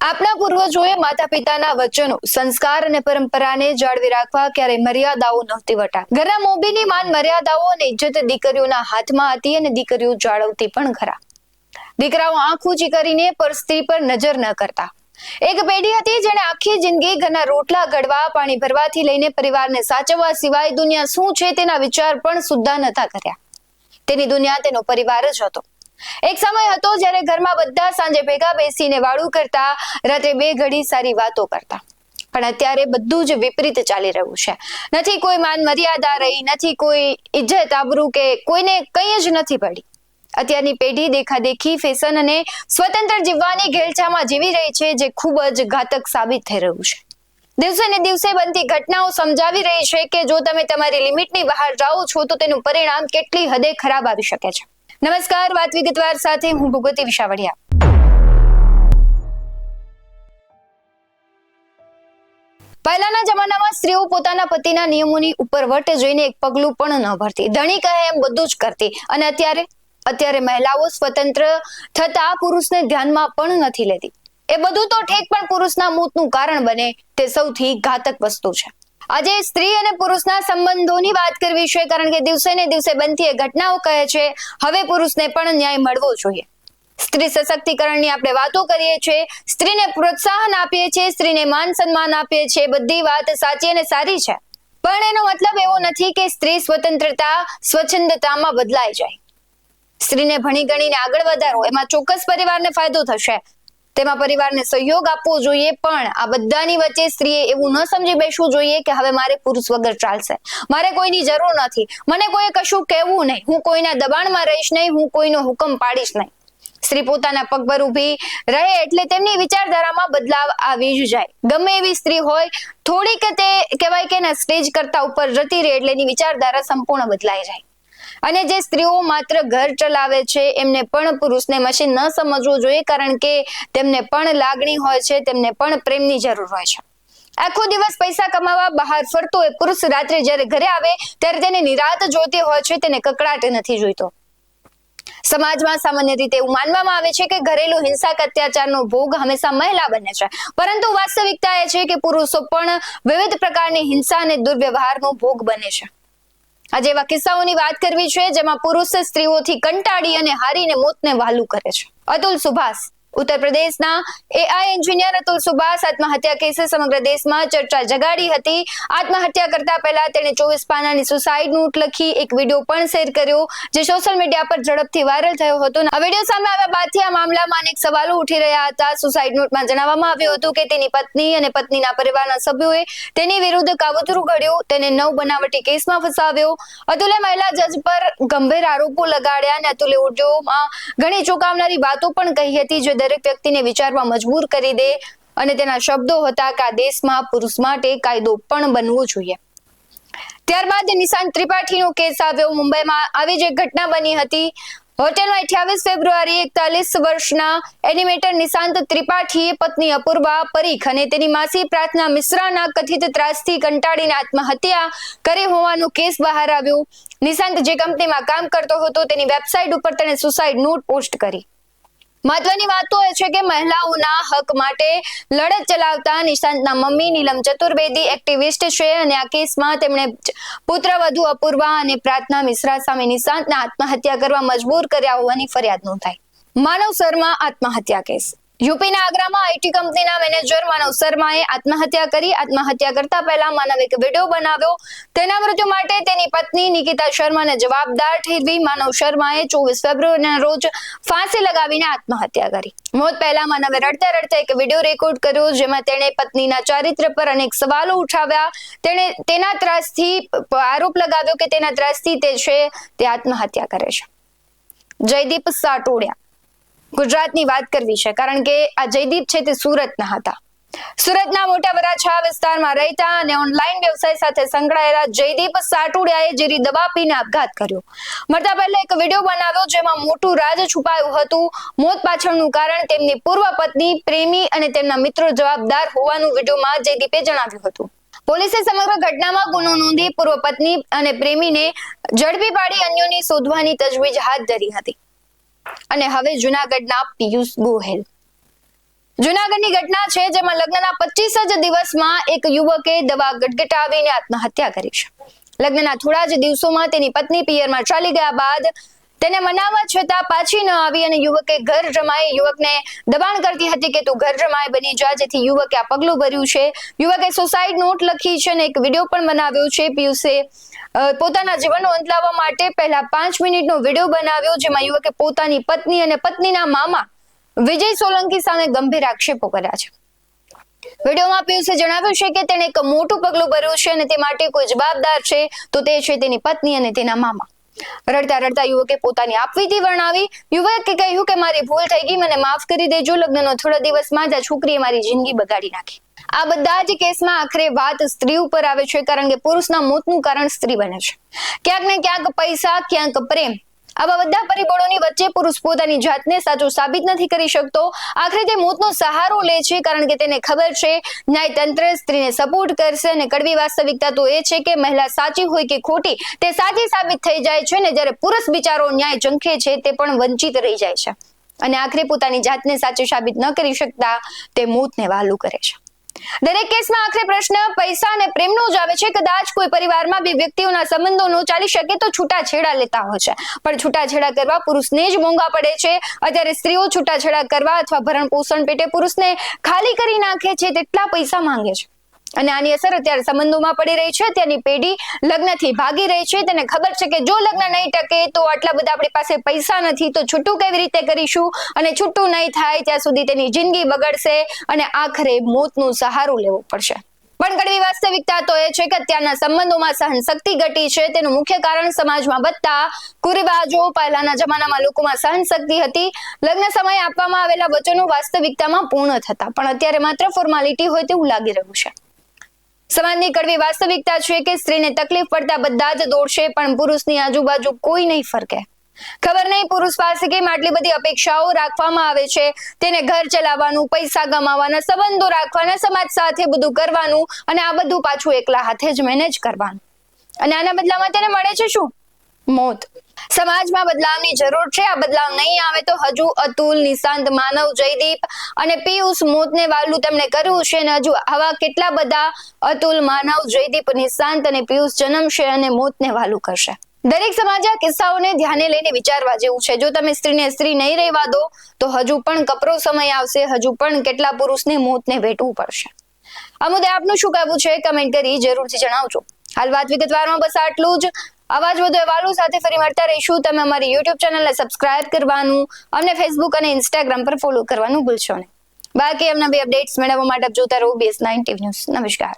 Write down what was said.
આપણા પૂર્વજોએ માતા પિતાના વચનો, સંસ્કાર અને પરંપરાને જાળવી રાખવા ક્યારેય મર્યાદાઓ નહોતી વટા. ઘરના મોભીની માન મર્યાદાઓ અને ઇજ્જત દીકરીઓના હાથમાં હતી અને દીકરીઓ જાળવતી પણ ખરા. દીકરાઓ આંખ ઊંચી કરીને પર સ્ત્રી પર નજર ન કરતા. એક પેઢી હતી જેને આખી જિંદગી ઘરના રોટલા ઘડવા, પાણી ભરવાથી લઈને પરિવારને સાચવવા સિવાય દુનિયા શું છે તેના વિચાર પણ સુદ્ધા નતા કર્યા. તેની દુનિયા તેનો પરિવાર જ હતો. એક સમય હતો જ્યારે ઘરમાં બધા સાંજે ભેગા બેસીને વાળું કરતા, રાત્રે 2 ઘડી સારી વાતો કરતા. પણ અત્યારે બધું જ વિપરીત ચાલી રહ્યું છે. નથી કોઈ માન મર્યાદા રહી, નથી કોઈ ઇજ્જત આબરૂ કે કોઈને કંઈ જ નથી પડી. અત્યારની પેઢી દેખાદેખી, ફેશન અને સ્વતંત્ર જીવવાની ઘેલછામાં જીવી રહી છે, જે ખૂબ જ ઘાતક સાબિત થઈ રહ્યું છે. દિવસે ને દિવસે બનતી ઘટનાઓ સમજાવી રહી છે કે જો તમે તમારી લિમિટની બહાર જાઓ છો તો તેનું પરિણામ કેટલી હદે ખરાબ આવી શકે છે. નમસ્કાર, વાત વિગતવાર સાથે હું ભગવતી વિશાવડિયા. પહેલાના જમાનામાં સ્ત્રીઓ પોતાના પતિના નિયમોની ઉપરવટ જઈને એક પગલું પણ ન ભરતી. ધણી કહે એમ બધું જ કરતી. અને અત્યારે મહિલાઓ સ્વતંત્ર થતા પુરુષને ધ્યાનમાં પણ નથી લેતી. એ બધું તો ઠીક, પણ પુરુષના મોતનું કારણ બને તે સૌથી ઘાતક વસ્તુ છે. આજે સ્ત્રી અને પુરુષના સંબંધોની વાત કરવી છે, કારણ કે દિવસે ને દિવસે બનતી એ ઘટનાઓ કહે છે હવે પુરુષને પણ ન્યાય મળવો જોઈએ. સ્ત્રી સશક્તિકરણની આપણે વાતો કરીએ છીએ, સ્ત્રીને પ્રોત્સાહન આપીએ છીએ, સ્ત્રીને માન સન્માન આપીએ છીએ, બધી વાત સાચી અને સારી છે. પણ એનો મતલબ એવો નથી કે સ્ત્રી સ્વતંત્રતા સ્વચ્છંદતામાં બદલાઈ જાય. સ્ત્રીને ભણી ગણીને આગળ વધારો, એમાં ચોક્કસ પરિવારને ફાયદો થશે, તેમાં પરિવારને સહયોગ આપવો જોઈએ. પણ આ બધાની વચ્ચે સ્ત્રીએ એવું ન સમજી બેસવું જોઈએ કે હવે મારે પુરુષ વગર ચાલશે, મારે કોઈની જરૂર નથી, મને કોઈ કશું કહેવું નહીં, હું કોઈના દબાણમાં રહીશ નહીં, હું કોઈનો હુકમ પાડીશ નહીં. સ્ત્રી પોતાના પગ પર ઊભી રહે એટલે તેમની વિચારધારામાં બદલાવ આવી જ જાય. ગમે એવી સ્ત્રી હોય, થોડીક તે કહેવાય કે ના સ્ટેજ કરતા ઉપર જતી રહે એટલે એની વિચારધારા સંપૂર્ણ બદલાઈ જાય. અને જે સ્ત્રીઓ માત્ર ઘર ચલાવે છે એમને પણ પુરુષને મશીન ન સમજવું જોઈએ, કારણ કે તેમને પણ લાગણી હોય છે, તેમને પણ પ્રેમની જરૂર હોય છે. આખો દિવસ પૈસા કમાવા બહાર ફરતો હોય પુરુષ રાત્રે જ્યારે ઘરે આવે ત્યારે તેને નિરાંત જોઈતી હોય છે, તેને કકળાટ નથી જોઈતો. સમાજમાં સામાન્ય રીતે એવું માનવામાં આવે છે કે ઘરેલું હિંસા કે અત્યાચારનો ભોગ હંમેશા મહિલા બને છે, પરંતુ વાસ્તવિકતા એ છે કે પુરુષો પણ વિવિધ પ્રકારની હિંસા અને દુર્વ્યવહારનો ભોગ બને છે. આજે એવા કિસ્સાઓની વાત કરવી છે જેમાં પુરુષ સ્ત્રીઓથી કંટાળી અને હારીને મોતને વહાલું કરે છે. અતુલ સુભાષ, ઉત્તર પ્રદેશના AI એન્જિનિયર અતુલ સુભાષ આત્મહત્યા કેસે સમગ્ર દેશમાં ચર્ચા જગાડી હતી. આત્મહત્યા કરતા પહેલા તેણે 24 પાનાની સુસાઇડ નોટ લખી એક વિડીયો પણ શેર કર્યો, જે સોશિયલ મીડિયા પર ઝડપથી વાયરલ થયો હતો. આ વિડીયો સામે આવ્યા બાદથી આ મામલામાં અનેક સવાલો ઉઠી રહ્યા હતા. સુસાઇડ નોટમાં જણાવવામાં આવ્યું હતું કે તેની પત્ની અને પત્નીના પરિવારના સભ્યોએ તેની વિરુદ્ધ કાવતરું ઘડ્યું, તેને 9 બનાવટી કેસમાં ફસાવ્યો. અતુલે મહિલા જજ પર ગંભીર આરોપો લગાડ્યા અને અતુલે ઓડિયોમાં ઘણી ચોંકાવનારી વાતો પણ કહી હતી, જે દરેક વ્યક્તિને વિચારવા મજબૂર કરી દે. અને તેના શબ્દો હતા કે આ દેશમાં પુરુષ માટે કાયદો પણ બનવો જોઈએ. ત્યારબાદ નિશાંત ત્રિપાઠીનો કેસ આવ્યો. મુંબઈમાં આવી જ એક ઘટના બની હતી. હોટેલમાં 28 ફેબ્રુઆરી 41 વર્ષના એનિમેટર નિશાંત ત્રિપાઠીએ પત્ની અપૂર્વા પરીખ અને તેની માસી પ્રાર્થના મિશ્રાના કથિત ત્રાસથી કંટાળીને આત્મહત્યા કરી હોવાનો કેસ બહાર આવ્યો. નિશાંત જે કંપનીમાં કામ કરતો હતો તેની વેબસાઇટ ઉપર તેણે સુસાઇડ નોટ પોસ્ટ કરી. મહત્વની વાત તો એ છે કે મહિલાઓના હક માટે લડત ચલાવતા નિશાંતના મમ્મી નીલમ ચતુર્વેદી એક્ટિવિસ્ટ છે અને આ કેસમાં તેમણે પુત્રવધુ અપૂર્વા અને પ્રાર્થના મિશ્રા સામે નિશાંતને આત્મહત્યા કરવા મજબૂર કર્યા હોવાની ફરિયાદ નોંધાઈ. માનવ શર્મા આત્મહત્યા કેસ. યુપીના આગ્રામાં IT કંપનીના મેનેજર માનવ શર્માએ આત્મહત્યા કરી. આત્મહત્યા કરતા પહેલા માનવ એક વિડીયો બનાવ્યો. તેના મૃત્યુ માટે તેની પત્ની નિકિતા શર્માને જવાબદાર ઠેરવી માનવ શર્માએ 24 ફેબ્રુઆરીના રોજ ફાંસી લગાવીને આત્મહત્યા કરી. મોત પહેલા માનવે રડતા રડતા એક વિડીયો રેકોર્ડ કર્યો, જેમાં તેણે પત્નીના ચારિત્ર પર અનેક સવાલો ઉઠાવ્યા. તેણે તેના ત્રાસથી આરોપ લગાવ્યો કે તેના ત્રાસથી તે આત્મહત્યા કરે છે. જયદીપ સાટોડિયા. ગુજરાતની વાત કરવી છે, કારણ કે આ જયદીપ છે તે સુરતના હતા. સુરતના મોટા વરાછા વિસ્તારમાં રહેતા અને ઓનલાઈન વ્યવસાય સાથે સંકળાયેલા જયદીપ સાટોડિયાએ ઝેરી દવા પીને આપઘાત કર્યો. મરતા પહેલા એક વિડીયો બનાવ્યો, જેમાં મોટું રાજ છુપાયું હતું. મોત પાછળનું કારણ તેમની પૂર્વ પત્ની, પ્રેમી અને તેમના મિત્રો જવાબદાર હોવાનું વિડીયોમાં જયદીપે જણાવ્યું હતું. પોલીસે સમગ્ર ઘટનામાં ગુનો નોંધી પૂર્વ પત્ની અને પ્રેમીને ઝડપી પાડી અન્યોની શોધવાની તજવીજ હાથ ધરી હતી. અને હવે જૂનાગઢના પિયુષ ગોહેલ. જૂનાગઢની ઘટના છે, જેમાં લગ્નના 25 જ દિવસમાં એક યુવકે દવા ગટગટાવીને આત્મહત્યા કરી છે. લગ્નના થોડા જ દિવસોમાં તેની પત્ની પિયરમાં ચાલી ગયા બાદ તેને મનાવવા છતાં પાછી ન આવી અને યુવકે ઘર જમાઈ યુવકને દબાણ કરતી હતી કે તું ઘર જમાઈ બની જા, જેથી યુવકે આ પગલું ભર્યું છે. યુવકે સુસાઇડ નોટ લખી છે અને એક વિડીયો પણ બનાવ્યો છે. પિયુષે પોતાના જીવનનો અંત લાવવા માટે પહેલા 5 મિનિટનો વિડીયો બનાવ્યો, જેમાં યુવકે પોતાની પત્ની અને પત્નીના મામા વિજય સોલંકી સામે ગંભીર આક્ષેપો કર્યા છે. વિડીયોમાં પિયુષે જણાવ્યું છે કે તેણે એક મોટું પગલું ભર્યું છે અને તે માટે કોઈ જવાબદાર છે તો તે છે તેની પત્ની અને તેના મામા. રડતા રડતા યુવકે પોતાની આપવીતી વર્ણવી. યુવકે કહ્યું કે મારી ભૂલ થઈ ગઈ, મને માફ કરી દેજો. લગ્નનો થોડા દિવસમાં જ આ છોકરીએ મારી જિંદગી બગાડી નાખી. આ બધા જ કેસમાં આખરે વાત સ્ત્રી ઉપર આવે છે, કારણ કે પુરુષના મોતનું કારણ સ્ત્રી બને છે. ક્યાંક ને ક્યાંક પૈસા, ક્યાંક પ્રેમ, આવા બધા પરિબળોની વચ્ચે પુરુષ પોતાની જાતને સાચો સાબિત નથી કરી શકતો. આખરે તે મોતનો સહારો લે છે, કારણ કે તેને ખબર છે ન્યાયતંત્ર સ્ત્રીને સપોર્ટ કરશે. અને કડવી વાસ્તવિકતા તો એ છે કે મહિલા સાચી હોય કે ખોટી તે સાચી સાબિત થઈ જાય છે, ને જ્યારે પુરુષ બિચારો ન્યાય ઝંખે છે તે પણ વંચિત રહી જાય છે અને આખરે પોતાની જાતને સાચી સાબિત ન કરી શકતા તે મોતને વહાલું કરે છે. દરેક કેસમાં આખરે પ્રશ્ન પૈસા અને પ્રેમનો જ આવે છે. કદાચ કોઈ પરિવારમાં બે વ્યક્તિઓના સંબંધો ન ચાલી શકે તો છૂટાછેડા લેતા હોય છે, પણ છૂટાછેડા કરવા પુરુષને જ મોંઘા પડે છે. અત્યારે સ્ત્રીઓ છૂટાછેડા કરવા અથવા ભરણ પોષણ પેટે પુરુષને ખાલી કરી નાખે છે તેટલા પૈસા માંગે છે, અને આની અસર અત્યારે સંબંધોમાં પડી રહી છે. ત્યાંની પેઢી લગ્નથી ભાગી રહી છે. તેને ખબર છે કે જો લગ્ન નહીં ટકે તો આટલા બધા આપણી પાસે પૈસા નથી તો છૂટું કેવી રીતે કરીશું, અને છૂટું નહીં થાય ત્યાં સુધી તેની જિંદગી બગડશે અને આખરે મોતનું સહારો લેવો પડશે. પણ કડવી વાસ્તવિકતા તો એ છે કે અત્યારના સંબંધોમાં સહનશક્તિ ઘટી છે. તેનું મુખ્ય કારણ સમાજમાં વધતા કુરિવાજો. પહેલાના જમાનામાં લોકોમાં સહનશક્તિ હતી. લગ્ન સમયે આપવામાં આવેલા વચનો વાસ્તવિકતામાં પૂર્ણ થતા, પણ અત્યારે માત્ર ફોર્માલિટી હોય તેવું લાગી રહ્યું છે. સમાજની કડવી વાસ્તવિકતા છે કે સ્ત્રીને તકલીફ પડતા બધા જ દોડશે, પણ પુરુષની આજુબાજુ કોઈ નહીં ફરકે. ખબર નહીં પુરુષ પાસે કેમ આટલી બધી અપેક્ષાઓ રાખવામાં આવે છે. તેને ઘર ચલાવવાનું, પૈસા કમાવાના, સંબંધો રાખવાના, સમાજ સાથે બધું કરવાનું, અને આ બધું પાછું એકલા હાથે જ મેનેજ કરવાનું. અને આના બદલામાં તેને મળે છે શું? મોત. સમાજમાં બદલાવની જરૂર છે. આ બદલાવ નહીં આવે તો હજુ અતુલ, નિશાંત, માનવ, જયદીપ અને પિયુષ મોતને વાલું તેમણે કર્યું છે, અને હજુ આવા કેટલા બધા અતુલ, માનવ, જયદીપ, નિશાંત અને પિયુષ જન્મશે અને મોતને વાલું કરશે. દરેક સમાજ આ કિસ્સાઓને ધ્યાને લઈને વિચારવા જેવું છે. જો તમે સ્ત્રીને સ્ત્રી નહીં રહેવા દો તો હજુ પણ કપરો સમય આવશે. હજુ પણ કેટલા પુરુષને મોતને વેઠવું પડશે. આ મુદ્દે આપનું શું કહેવું છે કમેન્ટ કરી જરૂરથી જણાવજો. હાલ વાત વિગતવારમાં બસ આટલું જ. આવા જ વધુ અહેવાલો સાથે ફરી મળતા રહીશું. તમે અમારી YouTube ચેનલને સબસ્ક્રાઇબ કરવાનું, અમને Facebook અને Instagram પર ફોલો કરવાનું ભૂલશો નહીં. બાકી એમના બે અપડેટ્સ મેળવવા માટે આપ જોતા રહો BS9 TV ન્યૂઝ. નમસ્કાર.